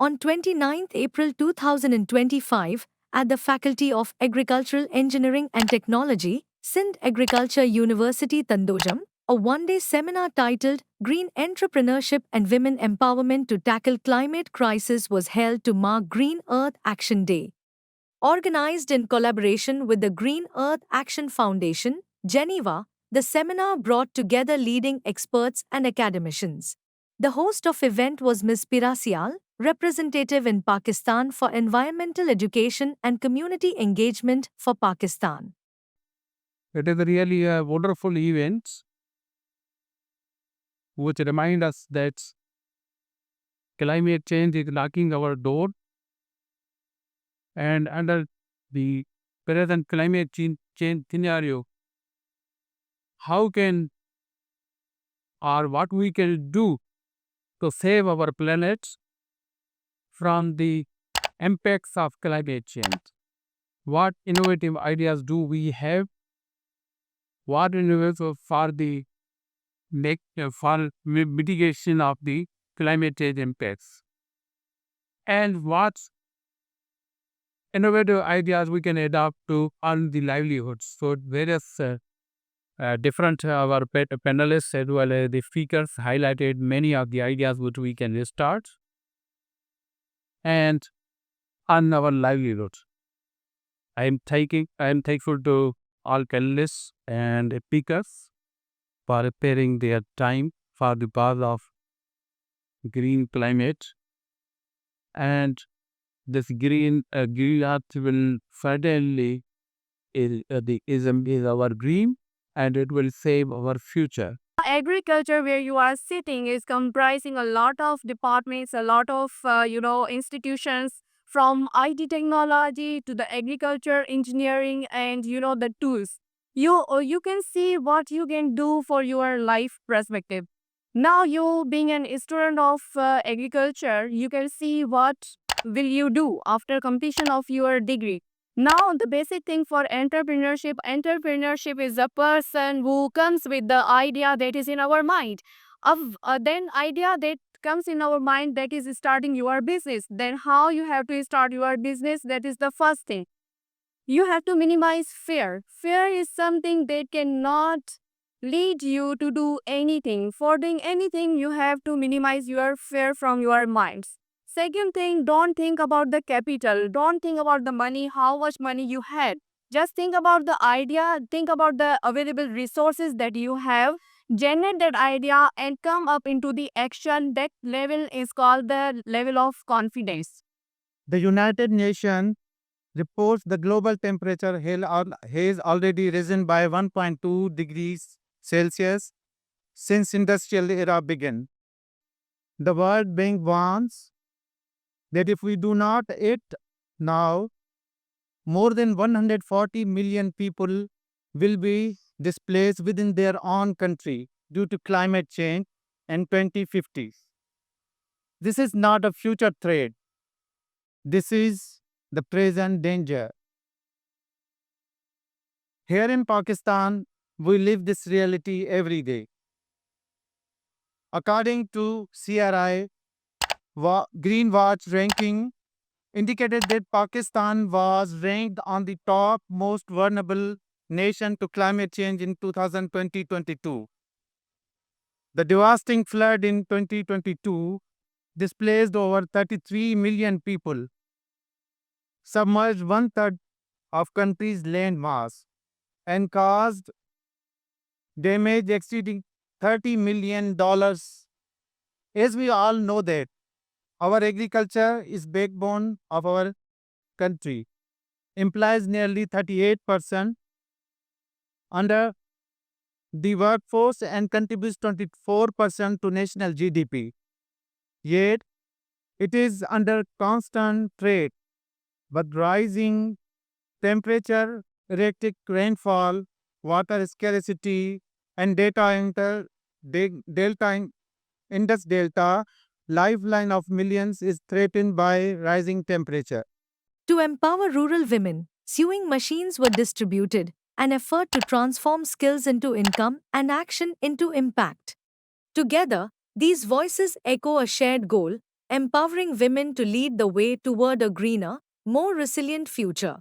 On 29 April 2025, at the Faculty of Agricultural Engineering and Technology, Sindh Agriculture University Tandojam, a one-day seminar titled Green Entrepreneurship and Women Empowerment to Tackle Climate Crisis was held to mark Green Earth Action Day. Organized in collaboration with the Green Earth Action Foundation, Geneva, the seminar brought together leading experts and academicians. The host of event was Ms. Pirasial, representative in Pakistan for Environmental Education and Community Engagement for Pakistan. It is really a wonderful event which remind us that climate change is knocking our door, and under the present climate change scenario, how can or what we can do to save our planet from the impacts of climate change. What innovative ideas do we have? What innovative for the mitigation of the climate change impacts? And what innovative ideas we can adopt to earn the livelihoods? So various different our panelists as well as the speakers highlighted many of the ideas which we can start and earn our livelihood. I am thankful to all panelists and speakers for preparing their time for the cause of green climate, and this green earth will certainly is our dream, and it will save our future. Agriculture where you are sitting is comprising a lot of departments, a lot of institutions, from IT technology to the agriculture engineering and the tools. You can see what you can do for your life perspective. Now you being an student of agriculture, you can see what will you do after completion of your degree. Now, the basic thing for entrepreneurship is a person who comes with the idea that is in our mind. Then idea that comes in our mind, that is starting your business. Then how you have to start your business, that is the first thing. You have to minimize fear. Fear is something that cannot lead you to do anything. For doing anything, you have to minimize your fear from your minds. Second thing, don't think about the capital. Don't think about the money, how much money you had. Just think about the idea, think about the available resources that you have, generate that idea and come up into the action. That level is called the level of confidence. The United Nations reports the global temperature has already risen by 1.2 degrees Celsius since industrial era began. The World Bank warns that if we do not act now, more than 140 million people will be displaced within their own country due to climate change in 2050. This is not a future threat. This is the present danger. Here in Pakistan, we live this reality every day. According to CRI, Green Watch ranking indicated that Pakistan was ranked on the top most vulnerable nation to climate change in 2020-22. The devastating flood in 2022 displaced over 33 million people, submerged one-third of country's land mass, and caused damage exceeding $30 million. As we all know that our agriculture is backbone of our country, implies nearly 38% under the workforce and contributes 24% to national GDP. Yet, it is under constant threat, but rising temperature, erratic rainfall, water scarcity, and Indus Delta lifeline of millions is threatened by rising temperature. To empower rural women, sewing machines were distributed, an effort to transform skills into income and action into impact. Together, these voices echo a shared goal empowering women to lead the way toward a greener, more resilient future.